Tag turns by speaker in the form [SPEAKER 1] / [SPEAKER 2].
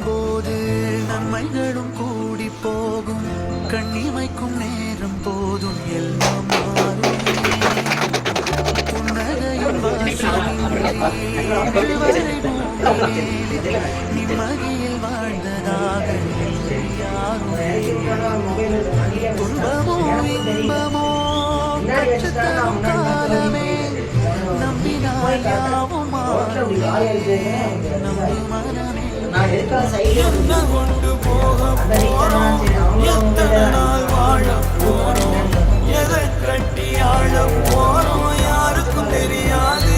[SPEAKER 1] போது நன்மைகளும் கூடி போகும் கண்ணிமைக்கும் நேரம் போதும் எல்லாம் மாறும் புன்னகையும் நிம்மதியில் வாழ்ந்ததாக துன்பமோ இன்பமோ கற்றுத்தரும் காலமே நம்பினால் யாவும் மாறும் நம்பி மனமே என்ன கொண்டு போக போறோம் எத்தனை நாள் வாழ போறோம் எதை கட்டி ஆழ போறோம் யாருக்கும் தெரியாது